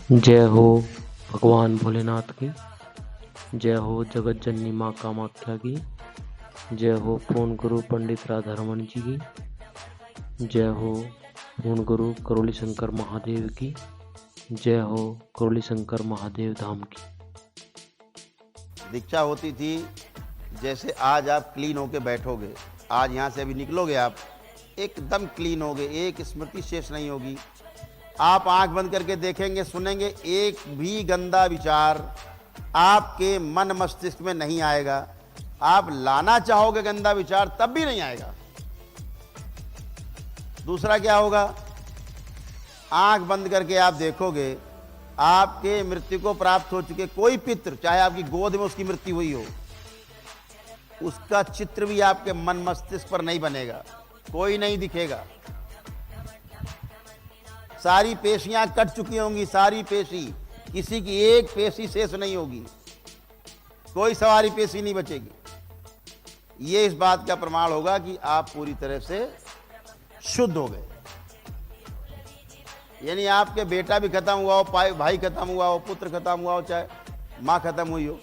जय हो भगवान भोलेनाथ की। जय हो जगत जननी माँ कामाख्या की। जय हो पूर्ण गुरु पंडित राधारमण जी की। जय हो पूर्ण गुरु करोली शंकर महादेव की। जय हो करोली शंकर महादेव धाम की। दीक्षा होती थी, जैसे आज आप क्लीन होके बैठोगे, आज यहाँ से अभी निकलोगे आप एकदम क्लीन होगे, एक स्मृति शेष नहीं होगी। आप आंख बंद करके देखेंगे, सुनेंगे, एक भी गंदा विचार आपके मन मस्तिष्क में नहीं आएगा। आप लाना चाहोगे गंदा विचार तब भी नहीं आएगा। दूसरा क्या होगा, आंख बंद करके आप देखोगे, आपके मृत्यु को प्राप्त हो चुके कोई पितृ, चाहे आपकी गोद में उसकी मृत्यु हुई हो, उसका चित्र भी आपके मन मस्तिष्क पर नहीं बनेगा, कोई नहीं दिखेगा। सारी पेशियां कट चुकी होंगी, सारी पेशी, किसी की एक पेशी शेष नहीं होगी, कोई सवारी पेशी नहीं बचेगी। ये इस बात का प्रमाण होगा कि आप पूरी तरह से शुद्ध हो गए। यानी आपके बेटा भी खत्म हुआ हो, भाई खत्म हुआ हो, पुत्र खत्म हुआ हो, चाहे मां खत्म हुई हो,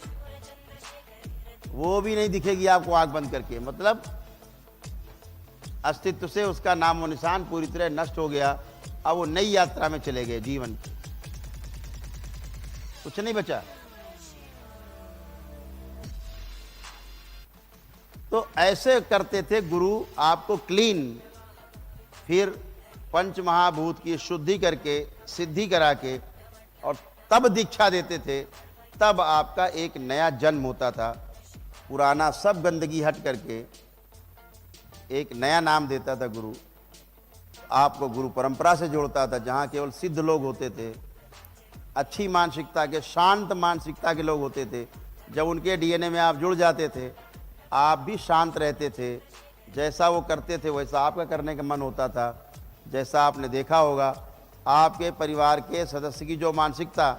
वो भी नहीं दिखेगी आपको आंख बंद करके। मतलब अस्तित्व से उसका नामो निशान पूरी तरह नष्ट हो गया। अब वो नई यात्रा में चले गए जीवन की, कुछ नहीं बचा। तो ऐसे करते थे गुरु, आपको क्लीन, फिर पंच महाभूत की शुद्धि करके, सिद्धि करा के, और तब दीक्षा देते थे। तब आपका एक नया जन्म होता था। पुराना सब गंदगी हट करके एक नया नाम देता था गुरु। आपको गुरु परंपरा से जोड़ता था, जहाँ केवल सिद्ध लोग होते थे, अच्छी मानसिकता के, शांत मानसिकता के लोग होते थे। जब उनके डीएनए में आप जुड़ जाते थे, आप भी शांत रहते थे। जैसा वो करते थे वैसा आपका करने का मन होता था। जैसा आपने देखा होगा, आपके परिवार के सदस्य की जो मानसिकता,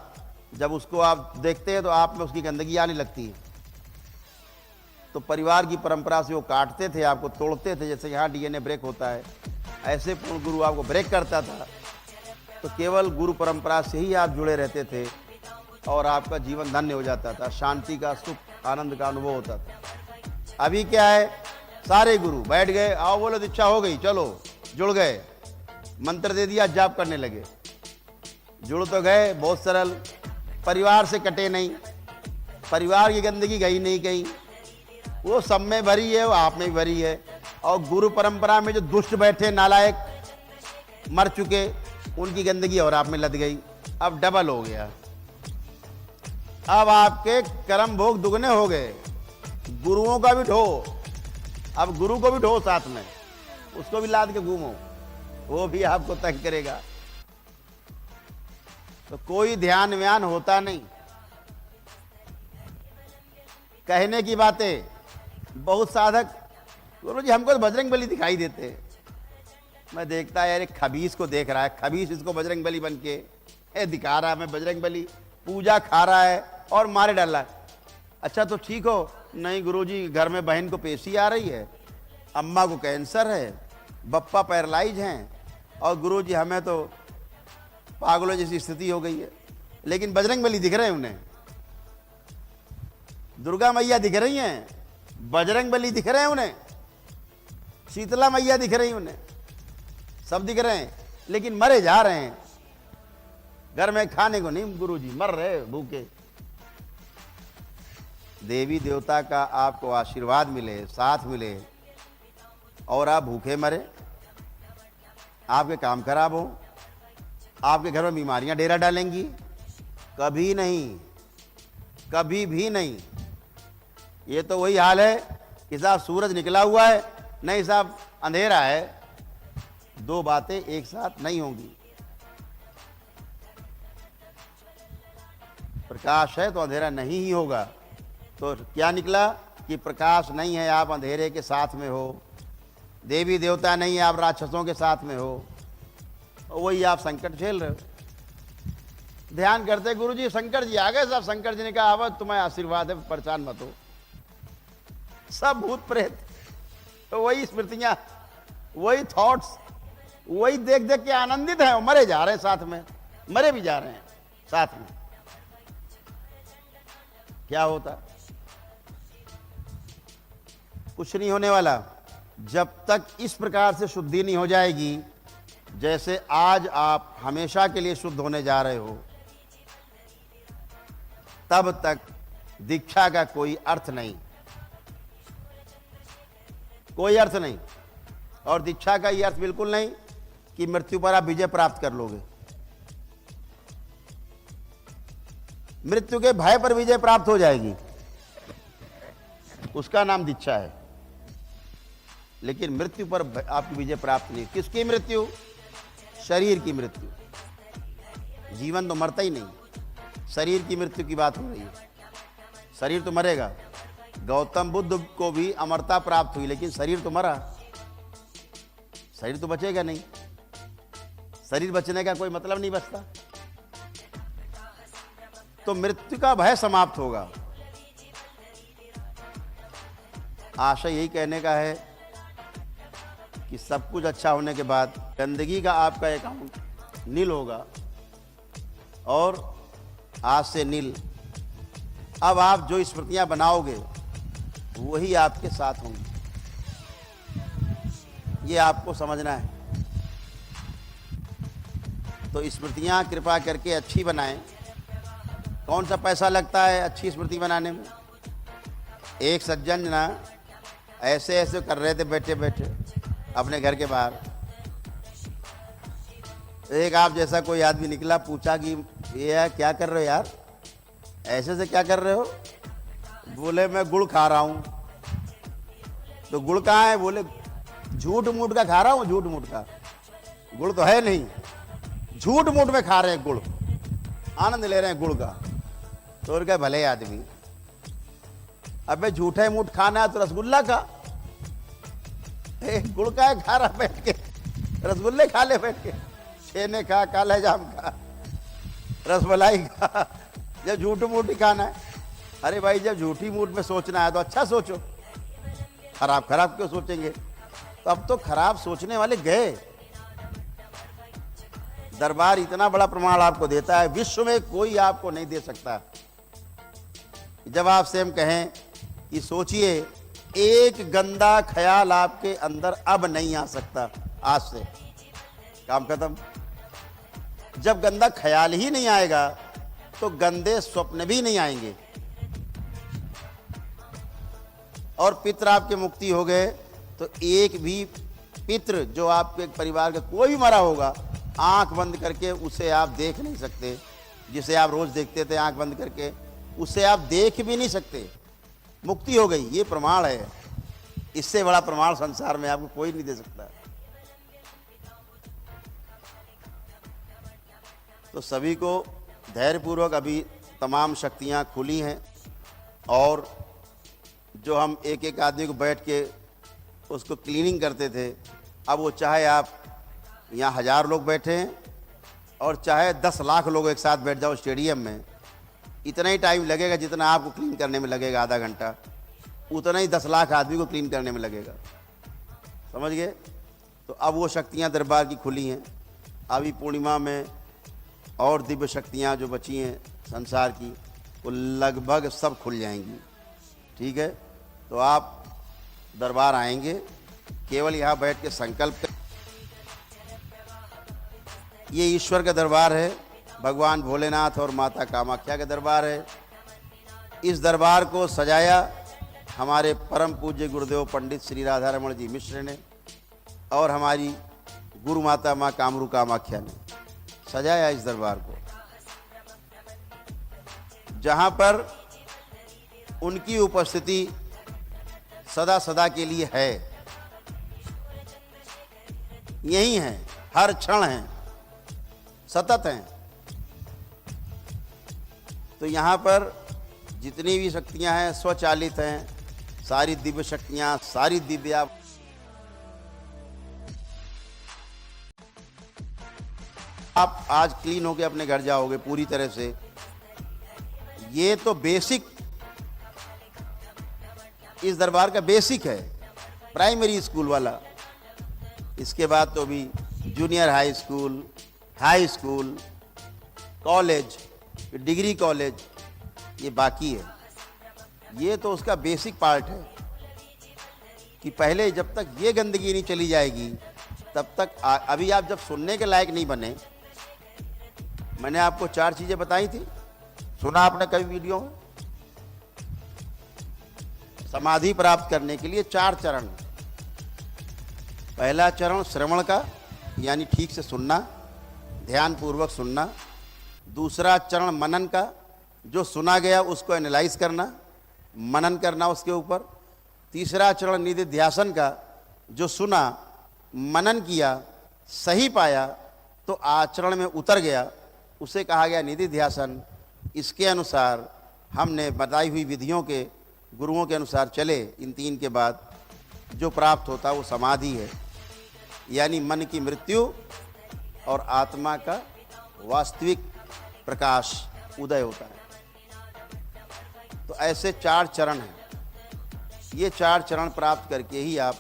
जब उसको आप देखते हैं तो आप में उसकी गंदगी आने लगती है। तो परिवार की परंपरा से वो काटते थे, आपको तोड़ते थे। जैसे यहाँ डीएनए ब्रेक होता है, ऐसे पूर्ण गुरु आपको ब्रेक करता था। तो केवल गुरु परंपरा से ही आप जुड़े रहते थे और आपका जीवन धन्य हो जाता था, शांति का, सुख, आनंद का अनुभव होता था। अभी क्या है, सारे गुरु बैठ गए, आओ बोलो दीक्षा हो गई, चलो जुड़ गए, मंत्र दे दिया, जाप करने लगे, जुड़ तो गए, बहुत सरल। परिवार से कटे नहीं, परिवार की गंदगी गई नहीं कहीं, वो सब में भरी है, वो आप में भी भरी है। और गुरु परंपरा में जो दुष्ट बैठे, नालायक, मर चुके, उनकी गंदगी और आप में लद गई। अब डबल हो गया। अब आपके कर्म भोग दुगने हो गए। गुरुओं का भी ढो, अब गुरु को भी ढो साथ में, उसको भी लाद के घूमो, वो भी आपको तंग करेगा। तो कोई ध्यान व्यान होता नहीं। कहने की बातें, बहुत साधक, गुरु जी हमको तो बजरंग बली दिखाई देते। मैं देखता यार, एक खबीस को देख रहा है, खबीस इसको बजरंग बली बन के दिखा रहा है, मैं बजरंग बली, पूजा खा रहा है और मारे डाल रहा है। अच्छा तो ठीक हो, नहीं गुरुजी घर में बहन को पेशी आ रही है, अम्मा को कैंसर है, बप्पा पैरालाइज हैं, और गुरुजी हमें तो पागलों जैसी स्थिति हो गई है। लेकिन बजरंग बली दिख रहे हैं उन्हें, दुर्गा मैया दिख रही हैं, बजरंग बली दिख रहे हैं उन्हें, शीतला मैया दिख रही उन्हें, सब दिख रहे हैं, लेकिन मरे जा रहे हैं। घर में खाने को नहीं, गुरुजी मर रहे भूखे। देवी देवता का आपको आशीर्वाद मिले, साथ मिले, और आप भूखे मरे, आपके काम खराब हो, आपके घर में बीमारियां डेरा डालेंगी? कभी नहीं, कभी भी नहीं। ये तो वही हाल है कि साहब सूरज निकला हुआ है, नहीं साहब अंधेरा है, दो बातें एक साथ नहीं होंगी। प्रकाश है तो अंधेरा नहीं ही होगा। तो क्या निकला कि प्रकाश नहीं है, आप अंधेरे के साथ में हो, देवी देवता नहीं है, आप राक्षसों के साथ में हो, वही आप संकट झेल रहे हो। ध्यान करते गुरुजी शंकर जी आ गए साहब, शंकर जी ने कहा अब तुम्हें आशीर्वाद है, परेशान मत हो। सब भूत प्रेत, तो वही स्मृतियां, वही थॉट्स, वही देख देख के आनंदित हैं, मरे जा रहे हैं, साथ में मरे भी जा रहे हैं। साथ में। क्या होता? कुछ नहीं होने वाला। जब तक इस प्रकार से शुद्धि नहीं हो जाएगी, जैसे आज आप हमेशा के लिए शुद्ध होने जा रहे हो, तब तक दीक्षा का कोई अर्थ नहीं, कोई अर्थ नहीं। और दीक्षा का यह अर्थ बिल्कुल नहीं कि मृत्यु पर आप विजय प्राप्त कर लोगे। मृत्यु के भय पर विजय प्राप्त हो जाएगी, उसका नाम दीक्षा है। लेकिन मृत्यु पर आपकी विजय प्राप्त नहीं। किसकी मृत्यु? शरीर की मृत्यु। जीवन तो मरता ही नहीं, शरीर की मृत्यु की बात हो रही है। शरीर तो मरेगा। गौतम बुद्ध को भी अमरता प्राप्त हुई, लेकिन शरीर तो मरा, शरीर तो बचेगा नहीं। शरीर बचने का कोई मतलब नहीं बचता। तो मृत्यु का भय समाप्त होगा। आशय यही कहने का है कि सब कुछ अच्छा होने के बाद गंदगी का आपका अकाउंट नील होगा, और आज से नील। अब आप जो स्मृतियां बनाओगे वही आपके साथ होंगी, ये आपको समझना है। तो स्मृतियां कृपा करके अच्छी बनाएं। कौन सा पैसा लगता है अच्छी स्मृति बनाने में? एक सज्जन ना ऐसे ऐसे कर रहे थे बैठे बैठे अपने घर के बाहर। एक आप जैसा कोई आदमी निकला, पूछा कि ये यार क्या कर रहे हो यार, ऐसे से क्या कर रहे हो? बोले मैं गुड़ खा रहा हूं। तो गुड़ कहाँ है? बोले झूठ मूठ का खा रहा हूं, झूठ मूठ का। गुड़ तो है नहीं, झूठ मूठ में खा रहे हैं गुड़, आनंद ले रहे हैं गुड़ का। तो उनका भले आदमी, अबे झूठे मूठ खाना है तो रसगुल्ला खा। गुड़ का है खा रहा बैठ के, रसगुल्ले खा ले बैठ के, छेने खा, काले जाम खा, रसमलाई खा। जब झूठ मूठ ही खाना है, अरे भाई जब झूठी मूठ में सोचना है तो अच्छा सोचो, खराब खराब क्यों सोचेंगे? तो अब तो खराब सोचने वाले गए। दरबार इतना बड़ा प्रमाण आपको देता है, विश्व में कोई आपको नहीं दे सकता। जब आप स्वयं कहें कि सोचिए, एक गंदा ख्याल आपके अंदर अब नहीं आ सकता, आज से काम खत्म। जब गंदा ख्याल ही नहीं आएगा तो गंदे स्वप्न भी नहीं आएंगे। और पितृ आपके मुक्ति हो गए तो एक भी पितृ जो आपके परिवार का कोई भी मरा होगा, आंख बंद करके उसे आप देख नहीं सकते। जिसे आप रोज देखते थे आंख बंद करके, उसे आप देख भी नहीं सकते। मुक्ति हो गई, ये प्रमाण है। इससे बड़ा प्रमाण संसार में आपको कोई नहीं दे सकता। तो सभी को धैर्यपूर्वक, अभी तमाम शक्तियां खुली हैं, और जो हम एक एक आदमी को बैठ के उसको क्लीनिंग करते थे, अब वो चाहे आप यहाँ 1000 लोग बैठे हैं और चाहे 10 लाख लोग एक साथ बैठ जाओ स्टेडियम में, इतना ही टाइम लगेगा जितना आपको क्लीन करने में लगेगा, आधा घंटा, उतना ही 10 लाख आदमी को क्लीन करने में लगेगा। समझ गए? तो अब वो शक्तियाँ दरबार की खुली हैं। अभी पूर्णिमा में और दिव्य शक्तियाँ जो बची हैं संसार की, वो लगभग सब खुल जाएंगी। ठीक है? तो आप दरबार आएंगे, केवल यहाँ बैठ के संकल्प कर। ये ईश्वर का दरबार है, भगवान भोलेनाथ और माता कामाख्या का दरबार है। इस दरबार को सजाया हमारे परम पूज्य गुरुदेव पंडित श्री राधारमण जी मिश्र ने, और हमारी गुरु माता माँ कामरू कामाख्या ने सजाया इस दरबार को, जहाँ पर उनकी उपस्थिति सदा सदा के लिए है, यही है, हर क्षण है, सतत हैं। तो यहाँ पर जितनी भी शक्तियाँ हैं स्वचालित हैं, सारी दिव्य शक्तियाँ, सारी दिव्या। आप आज क्लीन होके अपने घर जाओगे पूरी तरह से। ये तो बेसिक, इस दरबार का बेसिक है, प्राइमरी स्कूल वाला। इसके बाद तो भी जूनियर हाई स्कूल, कॉलेज, कि डिग्री कॉलेज, ये बाकी है। ये तो उसका बेसिक पार्ट है कि पहले जब तक ये गंदगी नहीं चली जाएगी तब तक अभी आप जब सुनने के लायक नहीं बने। मैंने आपको 4 चीजें बताई थी, सुना आपने कभी वीडियो में? समाधि प्राप्त करने के लिए 4 चरण। पहला चरण श्रवण का, यानी ठीक से सुनना, ध्यान पूर्वक सुनना। दूसरा चरण मनन का, जो सुना गया उसको एनालाइज करना, मनन करना उसके ऊपर। तीसरा चरण निधिध्यासन का, जो सुना, मनन किया, सही पाया तो आचरण में उतर गया, उसे कहा गया निधिध्यासन। इसके अनुसार हमने बताई हुई विधियों के, गुरुओं के अनुसार चले, इन 3 के बाद जो प्राप्त होता वो समाधि है, यानी मन की मृत्यु और आत्मा का वास्तविक प्रकाश उदय होता है। तो ऐसे 4 चरण हैं। ये 4 चरण प्राप्त करके ही आप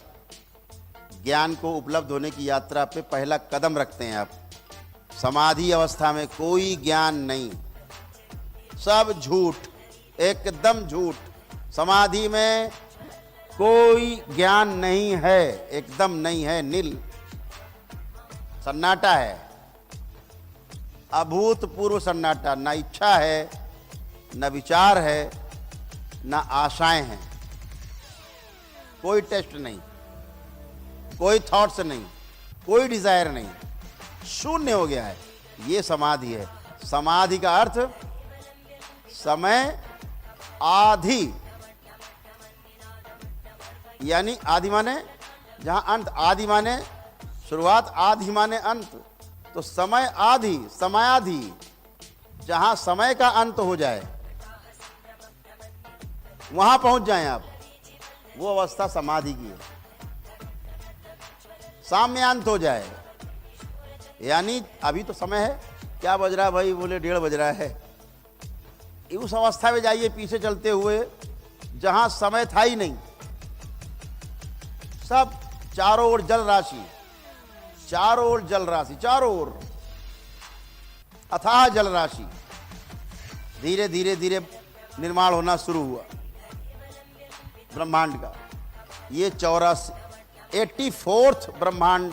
ज्ञान को उपलब्ध होने की यात्रा पे पहला कदम रखते हैं। आप समाधि अवस्था में कोई ज्ञान नहीं, सब झूठ, एकदम झूठ। समाधि में कोई ज्ञान नहीं है, एकदम नहीं है, नील सन्नाटा है, अभूतपूर्व सन्नाटा। ना इच्छा है, न विचार है, न आशाएं हैं, कोई टेस्ट नहीं, कोई थॉट्स नहीं, कोई डिजायर नहीं, शून्य हो गया है। ये समाधि है। समाधि का अर्थ समय आधि, यानी आदि माने जहां अंत, आदि माने शुरुआत, आधि माने अंत। तो समय आधि, समयाधि, जहां समय का अंत हो जाए वहां पहुंच जाएं आप, वो अवस्था समाधि की है। साम्यांत हो जाए, यानी अभी तो समय है, क्या बज रहा है भाई? बोले 1:30 बज रहा है। उस अवस्था में जाइए पीछे चलते हुए जहां समय था ही नहीं, सब चारों ओर जल राशि, चारों ओर जल राशि, चारों ओर अथाह जल राशि। धीरे धीरे धीरे निर्माण होना शुरू हुआ ब्रह्मांड का। ये 84th ब्रह्मांड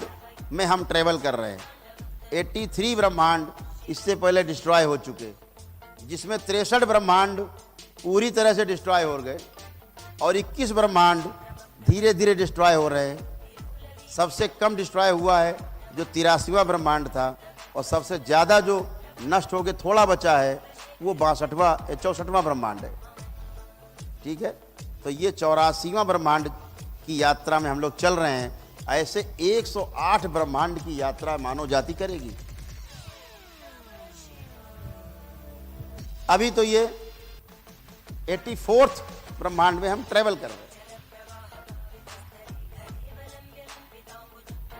में हम ट्रेवल कर रहे हैं। 83 ब्रह्मांड इससे पहले डिस्ट्रॉय हो चुके, जिसमें 63 ब्रह्मांड पूरी तरह से डिस्ट्रॉय हो गए और 21 ब्रह्मांड धीरे धीरे डिस्ट्रॉय हो रहे हैं। सबसे कम डिस्ट्रॉय हुआ है जो 83वां ब्रह्मांड था, और सबसे ज़्यादा जो नष्ट होकर थोड़ा बचा है वो 64वां ब्रह्मांड है। ठीक है, तो ये 84वां ब्रह्मांड की यात्रा में हम लोग चल रहे हैं। ऐसे 108 ब्रह्मांड की यात्रा मानव जाति करेगी। अभी तो ये 84th ब्रह्मांड में हम ट्रेवल कर रहे हैं।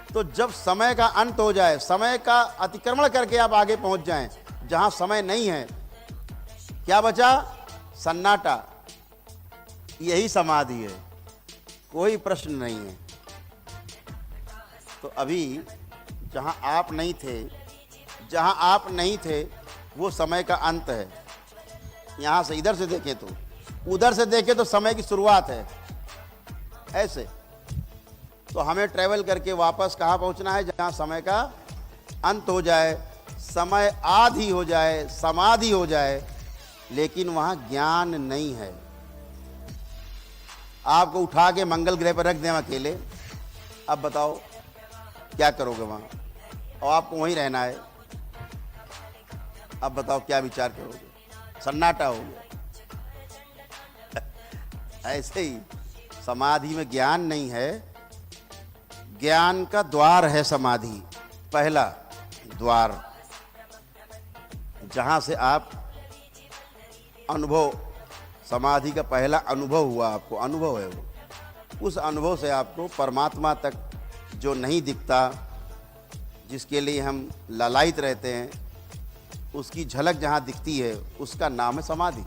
तो जब समय का अंत हो जाए, समय का अतिक्रमण करके आप आगे पहुंच जाएं जहां समय नहीं है, क्या बचा? सन्नाटा। यही समाधि है, कोई प्रश्न नहीं है। तो अभी जहां आप नहीं थे, जहां आप नहीं थे वो समय का अंत है। यहां से इधर से देखें तो, उधर से देखें तो समय की शुरुआत है। ऐसे तो हमें ट्रेवल करके वापस कहाँ पहुंचना है? जहां समय का अंत हो जाए, समय आधि हो जाए, समाधि हो जाए, लेकिन वहां ज्ञान नहीं है। आपको उठा के मंगल ग्रह पर रख दें अकेले, अब बताओ क्या करोगे वहां? और आपको वहीं रहना है, अब बताओ क्या विचार करोगे? सन्नाटा हो गया। ऐसे ही समाधि में ज्ञान नहीं है। ज्ञान का द्वार है समाधि, पहला द्वार, जहां से आप अनुभव, समाधि का पहला अनुभव हुआ, आपको अनुभव है वो। उस अनुभव से आपको परमात्मा तक जो नहीं दिखता, जिसके लिए हम लालायित रहते हैं, उसकी झलक जहाँ दिखती है उसका नाम है समाधि।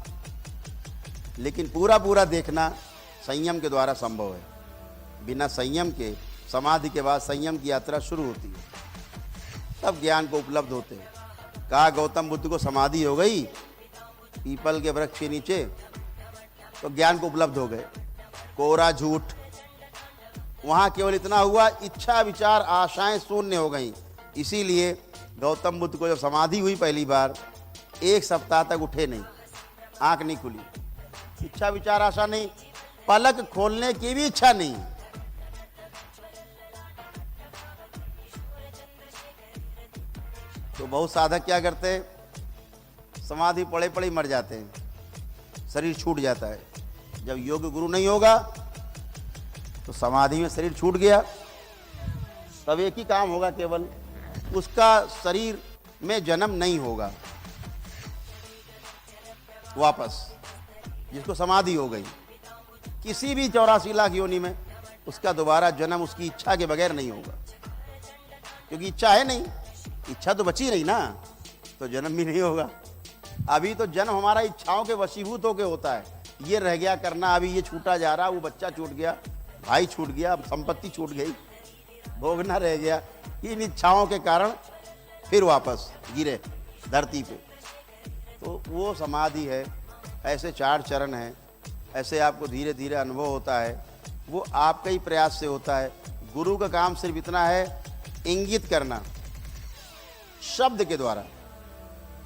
लेकिन पूरा पूरा देखना संयम के द्वारा संभव है। बिना संयम के, समाधि के बाद संयम की यात्रा शुरू होती है, तब ज्ञान को उपलब्ध होते हैं। कहा गौतम बुद्ध को समाधि हो गई पीपल के वृक्ष के नीचे, तो ज्ञान को उपलब्ध हो गए। कोरा झूठ, वहां केवल इतना हुआ, इच्छा विचार आशाएं शून्य हो गई। इसीलिए गौतम बुद्ध को जब समाधि हुई पहली बार, 1 सप्ताह तक उठे नहीं, आंख नहीं खुली, इच्छा विचार आशा नहीं, पलक खोलने की भी इच्छा नहीं। तो बहुत साधक क्या करते हैं, समाधि पड़े पड़े ही मर जाते हैं, शरीर छूट जाता है। जब योग गुरु नहीं होगा तो समाधि में शरीर छूट गया, तब एक ही काम होगा केवल, उसका शरीर में जन्म नहीं होगा वापस, जिसको समाधि हो गई। किसी भी 84 लाख योनि में उसका दोबारा जन्म उसकी इच्छा के बगैर नहीं होगा, क्योंकि इच्छा है नहीं, इच्छा तो बची नहीं ना, तो जन्म भी नहीं होगा। अभी तो जन्म हमारा इच्छाओं के वशीभूत होके होता है, ये रह गया करना, अभी ये छूटा जा रहा, वो बच्चा छूट गया, भाई छूट गया, संपत्ति छूट गई, भोगना रह गया, इन इच्छाओं के कारण फिर वापस गिरे धरती पे। तो वो समाधि है। ऐसे 4 चरण हैं, ऐसे आपको धीरे धीरे अनुभव होता है, वो आपका ही प्रयास से होता है। गुरु का काम सिर्फ इतना है, इंगित करना शब्द के द्वारा,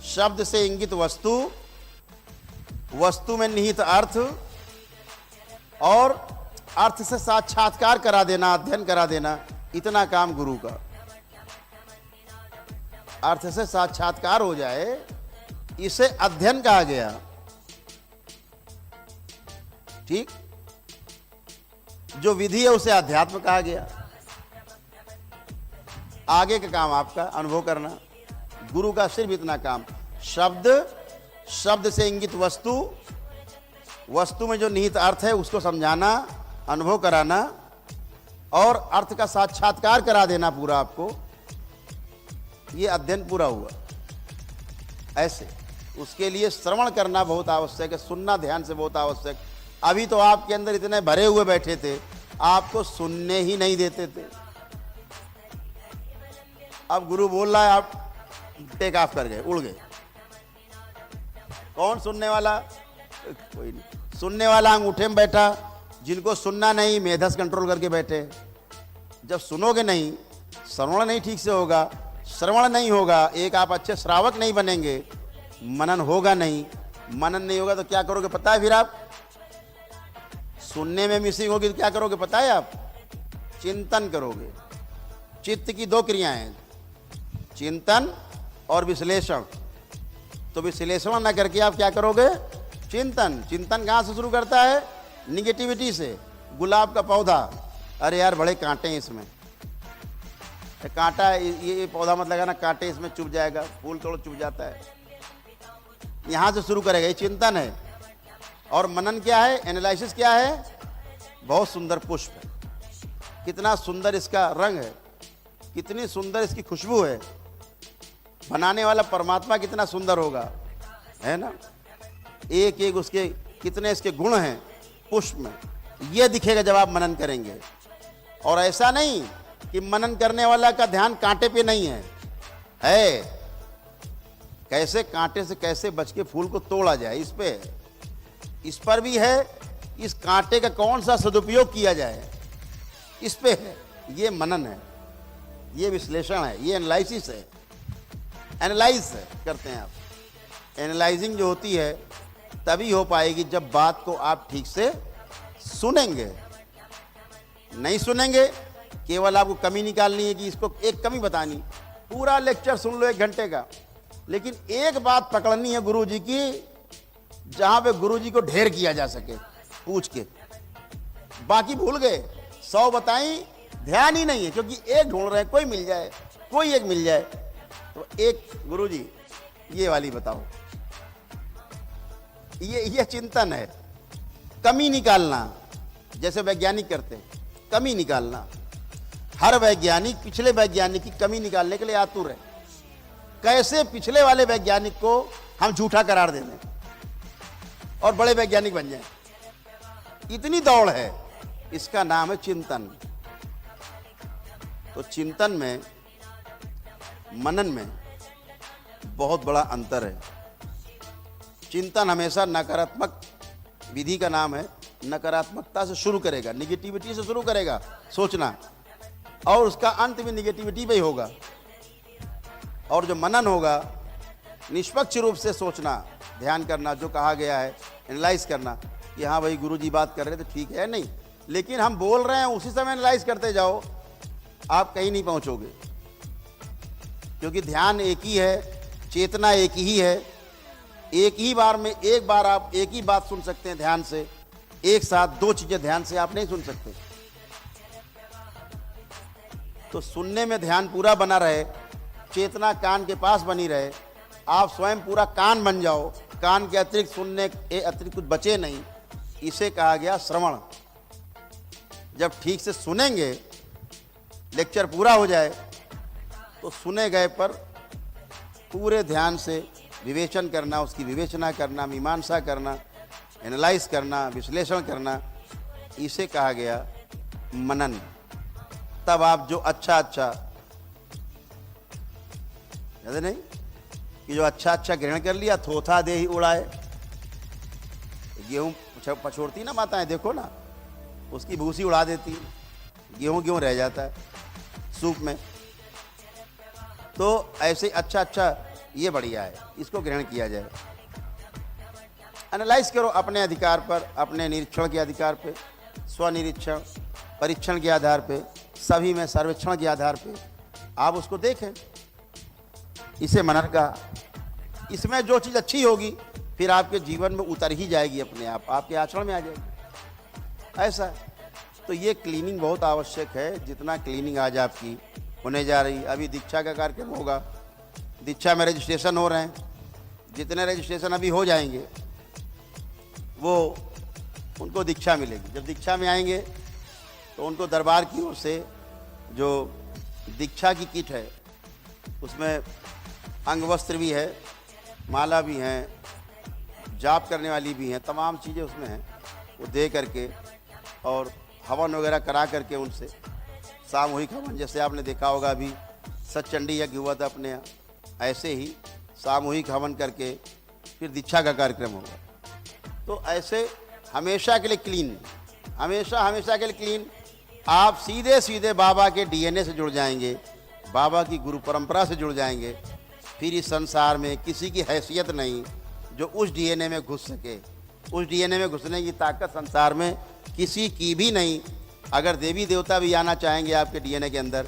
शब्द से इंगित वस्तु, वस्तु में निहित अर्थ, और अर्थ से साक्षात्कार करा देना, अध्ययन करा देना, इतना काम गुरु का। अर्थ से साक्षात्कार हो जाए, इसे अध्ययन कहा गया। ठीक, जो विधि है उसे अध्यात्म कहा गया। आगे का काम आपका अनुभव करना। गुरु का सिर्फ इतना काम, शब्द, शब्द से इंगित वस्तु, वस्तु में जो निहित अर्थ है उसको समझाना, अनुभव कराना, और अर्थ का साक्षात्कार करा देना पूरा आपको। ये अध्ययन पूरा हुआ। ऐसे उसके लिए श्रवण करना बहुत आवश्यक है, सुनना ध्यान से बहुत आवश्यक। अभी तो आपके अंदर इतने भरे हुए बैठे थे, आपको सुनने ही नहीं देते थे। अब गुरु बोल रहा है, आप टेक ऑफ कर गए, उड़ गए। कौन सुनने वाला? कोई नहीं। सुनने वाला अंगूठे में बैठा, जिनको सुनना नहीं मेधस कंट्रोल करके बैठे। जब सुनोगे नहीं, श्रवण नहीं ठीक से होगा, श्रवण नहीं होगा, एक आप अच्छे श्रावक नहीं बनेंगे, मनन होगा नहीं। मनन नहीं होगा तो क्या करोगे पता है? फिर आप सुनने में मिसिंग होगी तो क्या करोगे पता है? आप चिंतन करोगे। चित्त की 2 क्रियाएं हैं, चिंतन और विश्लेषण। तो विश्लेषण ना करके आप क्या करोगे? चिंतन। चिंतन कहाँ से शुरू करता है? निगेटिविटी से। गुलाब का पौधा, अरे यार बड़े कांटे हैं इसमें, कांटा, ये पौधा मत लगाना, कांटे इसमें चुभ जाएगा, फूल तोड़ चुभ जाता है। यहाँ से शुरू करेगा, ये चिंतन है। और मनन क्या है? एनालिसिस क्या है? बहुत सुंदर पुष्प है, कितना सुंदर इसका रंग है, कितनी सुंदर इसकी खुशबू है, बनाने वाला परमात्मा कितना सुंदर होगा, है ना? एक एक उसके कितने इसके गुण हैं पुष्प में, ये दिखेगा जब आप मनन करेंगे। और ऐसा नहीं कि मनन करने वाला का ध्यान कांटे पे नहीं है, कैसे कांटे से कैसे बच के फूल को तोड़ा जाए, इस पे, इस पर भी है। इस कांटे का कौन सा सदुपयोग किया जाए, इस पे है। ये मनन है, ये विश्लेषण है, ये एनालिसिस है। एनालाइज करते हैं आप। एनालाइजिंग जो होती है तभी हो पाएगी जब बात को आप ठीक से सुनेंगे। नहीं सुनेंगे, केवल आपको कमी निकालनी है कि इसको एक कमी बतानी, पूरा लेक्चर सुन लो 1 घंटे का, लेकिन एक बात पकड़नी है गुरु जी की, जहां पे गुरु जी को ढेर किया जा सके पूछ के। बाकी भूल गए, 100 बताई, ध्यान ही नहीं है, क्योंकि एक ढूंढ रहे हैं, कोई मिल जाए, कोई एक मिल जाए। तो एक गुरु जी ये वाली बताओ, ये चिंतन है। कमी निकालना, जैसे वैज्ञानिक करते हैं, कमी निकालना। हर वैज्ञानिक पिछले वैज्ञानिक की कमी निकालने के लिए आतुर है। कैसे पिछले वाले वैज्ञानिक को हम झूठा करार दे दें और बड़े वैज्ञानिक बन जाएं, इतनी दौड़ है। इसका नाम है चिंतन। तो चिंतन में, मनन में बहुत बड़ा अंतर है। चिंतन हमेशा नकारात्मक विधि का नाम है, नकारात्मकता से शुरू करेगा, निगेटिविटी से शुरू करेगा सोचना, और उसका अंत भी निगेटिविटी पे ही होगा। और जो मनन होगा, निष्पक्ष रूप से सोचना, ध्यान करना, जो कहा गया है एनालाइज करना कि हाँ भाई गुरु जी बात कर रहे थे ठीक है, नहीं लेकिन हम बोल रहे हैं उसी समय एनालाइज करते जाओ, आप कहीं नहीं पहुंचोगे। क्योंकि ध्यान एक ही है, चेतना एक ही है, एक ही बार में एक बार आप एक ही बात सुन सकते हैं ध्यान से, एक साथ दो चीजें ध्यान से आप नहीं सुन सकते। तो सुनने में ध्यान पूरा बना रहे, चेतना कान के पास बनी रहे, आप स्वयं पूरा कान बन जाओ, कान के अतिरिक्त सुनने के अतिरिक्त कुछ बचे नहीं, इसे कहा गया श्रवण। जब ठीक से सुनेंगे, लेक्चर पूरा हो जाए तो सुने गए पर पूरे ध्यान से विवेचन करना, उसकी विवेचना करना, मीमांसा करना, एनालाइज करना, विश्लेषण करना, इसे कहा गया मनन। तब आप जो अच्छा याद नहीं कि जो अच्छा ग्रहण कर लिया, थोथा दे ही उड़ाए। गेहूं पछोड़ती ना माताएं, देखो ना, उसकी भूसी उड़ा देती, गेहूं रह जाता है सूप में। तो ऐसे अच्छा ये बढ़िया है, इसको ग्रहण किया जाए। एनालाइज करो अपने अधिकार पर, अपने निरीक्षण के अधिकार पे, स्वनिरीक्षण, परीक्षण के आधार पे, सभी में सर्वेक्षण के आधार पे आप उसको देखें। इसे मनन का, इसमें जो चीज़ अच्छी होगी फिर आपके जीवन में उतर ही जाएगी, अपने आप आपके आचरण में आ जाएगी। ऐसा तो ये क्लीनिंग बहुत आवश्यक है। जितना क्लीनिंग आज आपकी होने जा रही, अभी दीक्षा का कार्यक्रम होगा, दीक्षा में रजिस्ट्रेशन हो रहे हैं, जितने रजिस्ट्रेशन अभी हो जाएंगे वो उनको दीक्षा मिलेगी। जब दीक्षा में आएंगे तो उनको दरबार की ओर से जो दीक्षा की किट है, उसमें अंग वस्त्र भी है, माला भी हैं, जाप करने वाली भी हैं, तमाम चीज़ें उसमें हैं, वो दे करके और हवन वगैरह करा करके उनसे सामूहिक हवन, जैसे आपने देखा होगा अभी सतचंडी यज्ञ हुआ था अपने यहाँ, ऐसे ही सामूहिक हवन करके फिर दीक्षा का कार्यक्रम होगा। तो ऐसे हमेशा के लिए क्लीन, हमेशा के लिए क्लीन। आप सीधे सीधे बाबा के डीएनए से जुड़ जाएंगे, बाबा की गुरु परंपरा से जुड़ जाएंगे। फिर इस संसार में किसी की हैसियत नहीं जो उस डीएनए में घुस सके। उस डीएनए में घुसने की ताकत संसार में किसी की भी नहीं। अगर देवी देवता भी आना चाहेंगे आपके डीएनए के अंदर,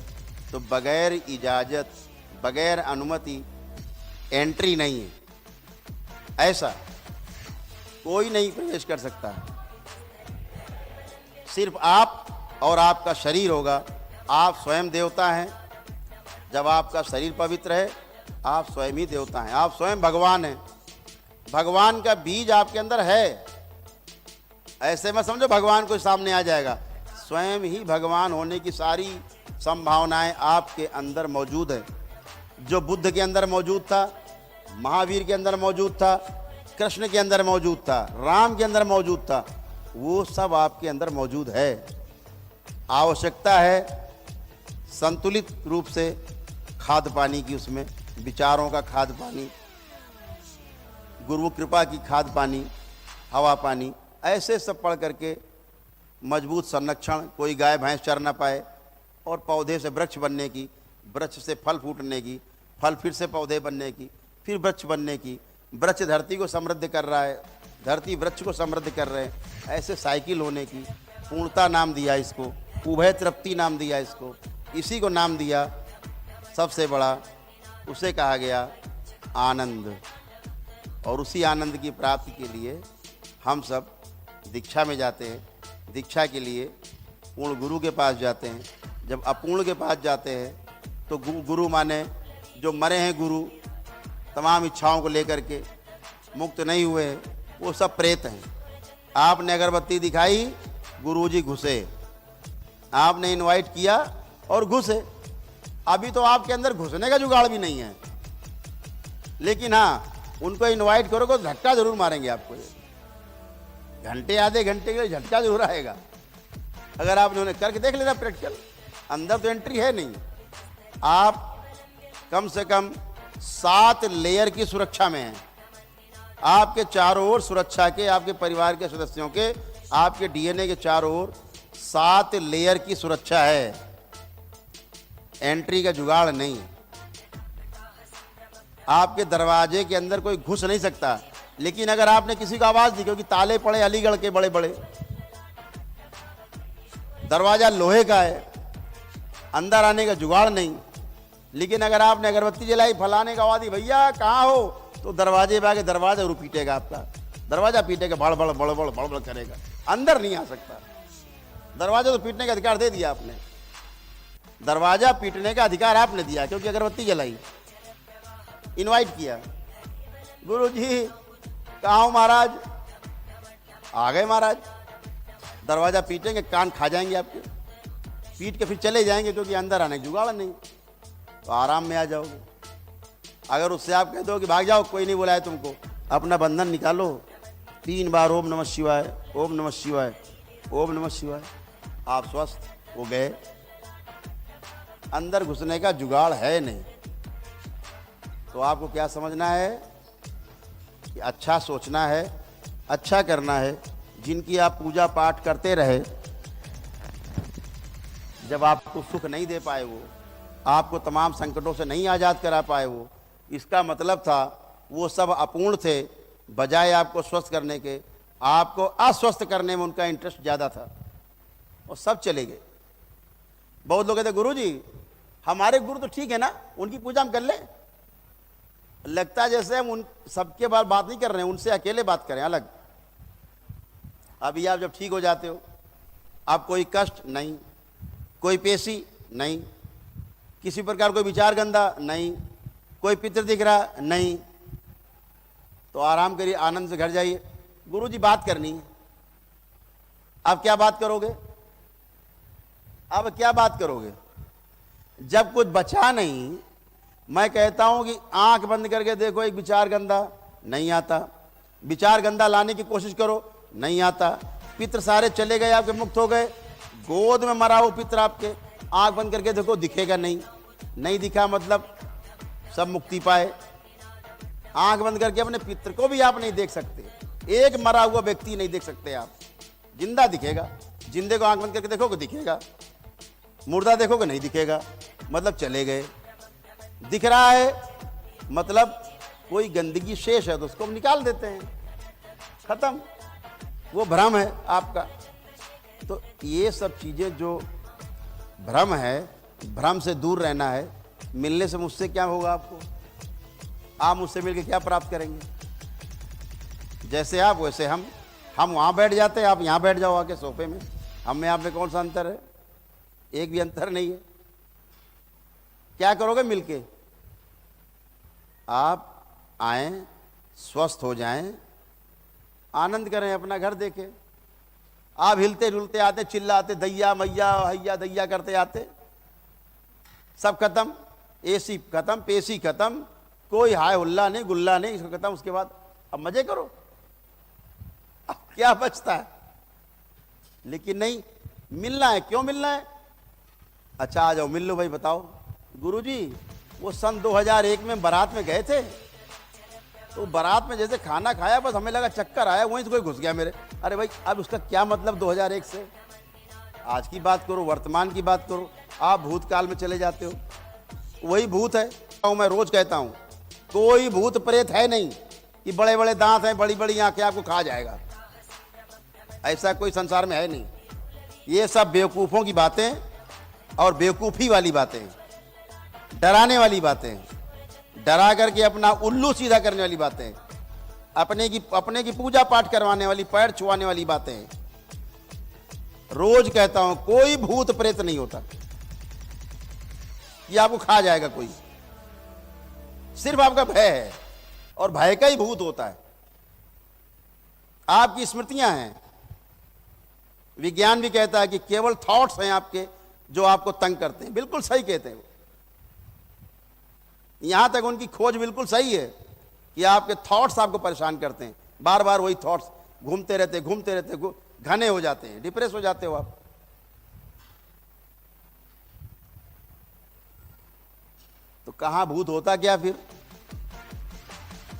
तो बगैर इजाज़त, बगैर अनुमति एंट्री नहीं है। ऐसा कोई नहीं प्रवेश कर सकता। सिर्फ आप और आपका शरीर होगा। आप स्वयं देवता हैं। जब आपका शरीर पवित्र है, आप स्वयं ही देवता हैं, आप स्वयं भगवान हैं। भगवान का बीज आपके अंदर है। ऐसे में समझो भगवान को सामने आ जाएगा। स्वयं ही भगवान होने की सारी संभावनाएं आपके अंदर मौजूद है। जो बुद्ध के अंदर मौजूद था, महावीर के अंदर मौजूद था, कृष्ण के अंदर मौजूद था, राम के अंदर मौजूद था, वो सब आपके अंदर मौजूद है। आवश्यकता है संतुलित रूप से खाद पानी की, उसमें विचारों का खाद पानी, गुरु कृपा की खाद पानी, हवा पानी, ऐसे सब पढ़ करके मजबूत संरक्षण, कोई गाय भैंस चर ना पाए, और पौधे से वृक्ष बनने की, वृक्ष से फल फूटने की, फल फिर से पौधे बनने की, फिर वृक्ष बनने की। वृक्ष धरती को समृद्ध कर रहा है, धरती वृक्ष को समृद्ध कर रहे हैं, ऐसे साइकिल होने की। पूर्णता नाम दिया इसको, उभय तृप्ति नाम दिया इसको, इसी को नाम दिया सबसे बड़ा, उसे कहा गया आनंद। और उसी आनंद की प्राप्ति के लिए हम सब दीक्षा में जाते हैं। दीक्षा के लिए पूर्ण गुरु के पास जाते हैं। जब अपूर्ण के पास जाते हैं तो गुरु माने जो मरे हैं गुरु, तमाम इच्छाओं को लेकर के मुक्त नहीं हुए हैं, वो सब प्रेत हैं। आपने अगरबत्ती दिखाई, गुरुजी घुसे, आपने इनवाइट किया और घुसे। अभी तो आपके अंदर घुसने का जुगाड़ भी नहीं है, लेकिन हाँ, उनको इनवाइट करोगे तो झटका जरूर मारेंगे आपको। घंटे आधे घंटे के लिए झटका जरूर आएगा। अगर आपने उन्हें करके देख लेना प्रैक्टिकल, अंदर तो एंट्री है नहीं। आप कम से कम 7 लेयर की सुरक्षा में हैं। आपके चारों ओर सुरक्षा के, आपके परिवार के सदस्यों के, आपके डीएनए के चारों ओर 7 लेयर की सुरक्षा है। एंट्री का जुगाड़ नहीं। आपके दरवाजे के अंदर कोई घुस नहीं सकता। लेकिन अगर आपने किसी को आवाज दी, क्योंकि ताले पड़े अलीगढ़ के बड़े बड़े, दरवाजा लोहे का है, अंदर आने का जुगाड़ नहीं। लेकिन अगर आपने अगरबत्ती जलाई, फलाने का आवाज दी, भैया कहाँ हो, तो दरवाजे पे आके दरवाजा जरूर पीटेगा, आपका दरवाजा पीटेगा, बड़बड़ बड़बड़ बड़बड़ करेगा, अंदर नहीं आ सकता। दरवाजा तो पीटने का अधिकार दे दिया आपने, दरवाजा पीटने का अधिकार आपने दिया, क्योंकि अगरबत्ती जलाई, इनवाइट किया। गुरु जी कहाँ हो महाराज? आ गए महाराज। दरवाजा पीटेंगे, कान खा जाएंगे आपके, पीट के फिर चले जाएंगे, क्योंकि अंदर आने की जुगाड़ नहीं, तो आराम में आ जाओगे। अगर उससे आप कह दो कि भाग जाओ, कोई नहीं बुलाया तुमको, अपना बंधन निकालो, 3 बार ओम नमः शिवाय, ओम नमः शिवाय, ओम नमः शिवाय, आप स्वस्थ हो गए। अंदर घुसने का जुगाड़ है नहीं। तो आपको क्या समझना है कि अच्छा सोचना है, अच्छा करना है। जिनकी आप पूजा पाठ करते रहे, जब आपको सुख नहीं दे पाए, वो आपको तमाम संकटों से नहीं आज़ाद करा पाए, वो इसका मतलब था वो सब अपूर्ण थे। बजाय आपको स्वस्थ करने के, आपको अस्वस्थ करने में उनका इंटरेस्ट ज़्यादा था, और सब चले गए। बहुत लोग कहते गुरु जी हमारे गुरु तो ठीक है ना, उनकी पूजा हम कर लें। लगता है जैसे हम उन सबके बारे बात नहीं कर रहे हैं, उनसे अकेले बात करें अलग। अभी आप जब ठीक हो जाते हो, आप कोई कष्ट नहीं, कोई पेशी नहीं, किसी प्रकार कोई विचार गंदा नहीं, कोई पितर दिख रहा नहीं, तो आराम करिए, आनंद से घर जाइए। गुरु जी बात करनी है। अब क्या बात करोगे? अब क्या बात करोगे जब कुछ बचा नहीं? मैं कहता हूं कि आंख बंद करके देखो, एक विचार गंदा नहीं आता। विचार गंदा लाने की कोशिश करो, नहीं आता। पितर सारे चले गए, आपके मुक्त हो गए। गोद में मरा हो पितर आपके, आंख बंद करके देखो, दिखेगा नहीं। नहीं दिखा मतलब सब मुक्ति पाए। आंख बंद करके अपने पितर को भी आप नहीं देख सकते, एक मरा हुआ व्यक्ति नहीं देख सकते आप, जिंदा दिखेगा। जिंदे को आंख बंद करके देखोगे दिखेगा, मुर्दा देखोगे नहीं दिखेगा, मतलब चले गए। दिख रहा है मतलब कोई गंदगी शेष है, तो उसको हम निकाल देते हैं, खत्म, वो भ्रम है आपका। तो ये सब चीजें जो भ्रम है, भ्रम से दूर रहना है। मिलने से मुझसे क्या होगा आपको? आप मुझसे मिलकर क्या प्राप्त करेंगे? जैसे आप वैसे हम वहां बैठ जाते हैं, आप यहां बैठ जाओ आके सोफे में। हम में आप में कौन सा अंतर है? एक भी अंतर नहीं है। क्या करोगे मिलके? आप आए, स्वस्थ हो जाएं, आनंद करें, अपना घर देखें। आप हिलते डुलते आते, चिल्लाते दैया मैया हैया दैया करते आते, सब खत्म, एसी खत्म, पेशी खत्म, कोई हाय हुल्ला नहीं, गुल्ला नहीं, इसको खत्म। उसके बाद अब मजे करो, अब क्या बचता है? लेकिन नहीं, मिलना है। क्यों मिलना है? अच्छा आ जाओ, मिल लो भाई, बताओ। गुरुजी वो सन 2001 में बारात में गए थे, तो बारात में जैसे खाना खाया, बस हमें लगा चक्कर आया, वहीं से कोई घुस गया मेरे। अरे भाई अब उसका क्या मतलब 2001 से? आज की बात करो, वर्तमान की बात करो। आप भूतकाल में चले जाते हो, वही भूत है। मैं रोज कहता हूं, कोई भूत प्रेत है नहीं कि बड़े बड़े दांत हैं, बड़ी बड़ी आंखें, आपको खा जाएगा। ऐसा कोई संसार में है नहीं। ये सब बेवकूफों की बातें और बेवकूफी वाली बातें, डराने वाली बातें, डरा करके अपना उल्लू सीधा करने वाली बातें, अपने की पूजा पाठ करवाने वाली, पैर छुआने वाली बातें। रोज कहता हूं कोई भूत प्रेत नहीं होता कि आपको खा जाएगा कोई। सिर्फ आपका भय है, और भय का ही भूत होता है। आपकी स्मृतियां हैं। विज्ञान भी कहता है कि केवल थॉट्स हैं आपके जो आपको तंग करते हैं। बिल्कुल सही कहते हैं वो। यहां तक उनकी खोज बिल्कुल सही है कि आपके थॉट्स आपको परेशान करते हैं। बार बार वही थॉट्स घूमते रहते, घने हो जाते हैं, डिप्रेस हो जाते हो आप। तो कहां भूत होता क्या फिर?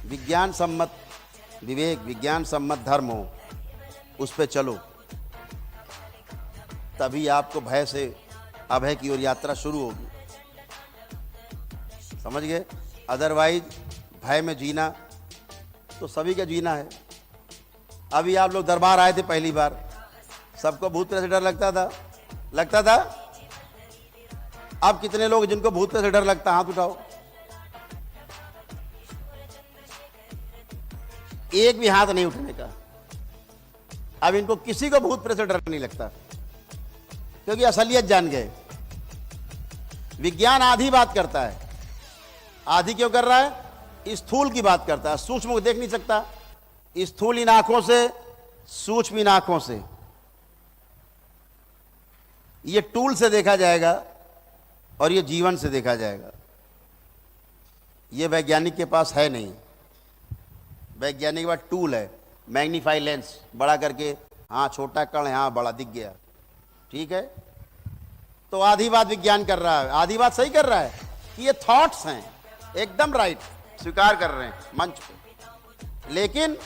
विज्ञान सम्मत विवेक विज्ञान सम्मत धर्म हो, उस पे चलो, तभी आपको भय से अभय की ओर यात्रा शुरू होगी। समझ गए? अदरवाइज भय में जीना तो सभी का जीना है। अभी आप लोग दरबार आए थे पहली बार, सबको भूत प्रेत से डर लगता था। अब कितने लोग जिनको भूत प्रेत से डर लगता, हाथ उठाओ। एक भी हाथ नहीं उठने का। अब इनको किसी को भूत प्रेत से डर नहीं लगता, क्योंकि असलियत जान गए। विज्ञान आधी बात करता है। आधी क्यों कर रहा है? स्थूल की बात करता है, सूक्ष्म को देख नहीं सकता। स्थूल इन आंखों से, सूक्ष्म इन आंखों से। ये टूल से देखा जाएगा और ये जीवन से देखा जाएगा। ये वैज्ञानिक के पास है नहीं। वैज्ञानिक के पास टूल है, मैग्नीफाई लेंस, बड़ा करके, हाँ छोटा कण है, हाँ बड़ा दिख गया, ठीक है। तो आधी बात विज्ञान कर रहा है, आधी बात सही कर रहा है कि ये थॉट्स हैं, एकदम राइट, स्वीकार कर रहे हैं मंच पे। लेकिन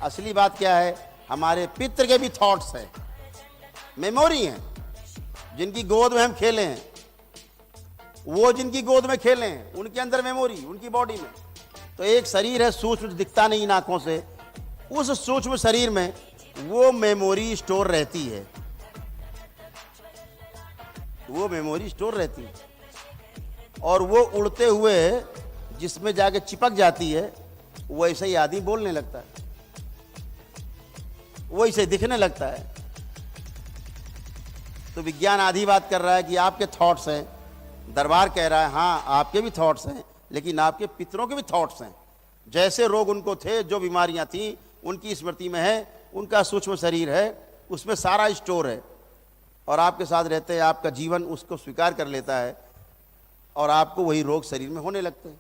असली बात क्या है? हमारे पितृ के भी थॉट्स हैं, मेमोरी हैं, जिनकी गोद में हम खेले हैं। वो जिनकी गोद में खेले हैं उनके अंदर मेमोरी, उनकी बॉडी में। तो एक शरीर है सूक्ष्म, दिखता नहीं इन आंखों से, उस सूक्ष्म शरीर में वो मेमोरी स्टोर रहती है, वो मेमोरी स्टोर रहती है। और वो उड़ते हुए जिसमें जाके चिपक जाती है, वैसे ही आदमी बोलने लगता है, वैसे दिखने लगता है। तो विज्ञान आधी बात कर रहा है कि आपके थॉट्स हैं, दरबार कह रहा है हाँ आपके भी थॉट्स हैं, लेकिन आपके पितरों के भी थॉट्स हैं। जैसे रोग उनको थे, जो बीमारियां थी, उनकी स्मृति में है, उनका सूक्ष्म शरीर है, उसमें सारा स्टोर है। और आपके साथ रहते हैं, आपका जीवन उसको स्वीकार कर लेता है और आपको वही रोग शरीर में होने लगते हैं।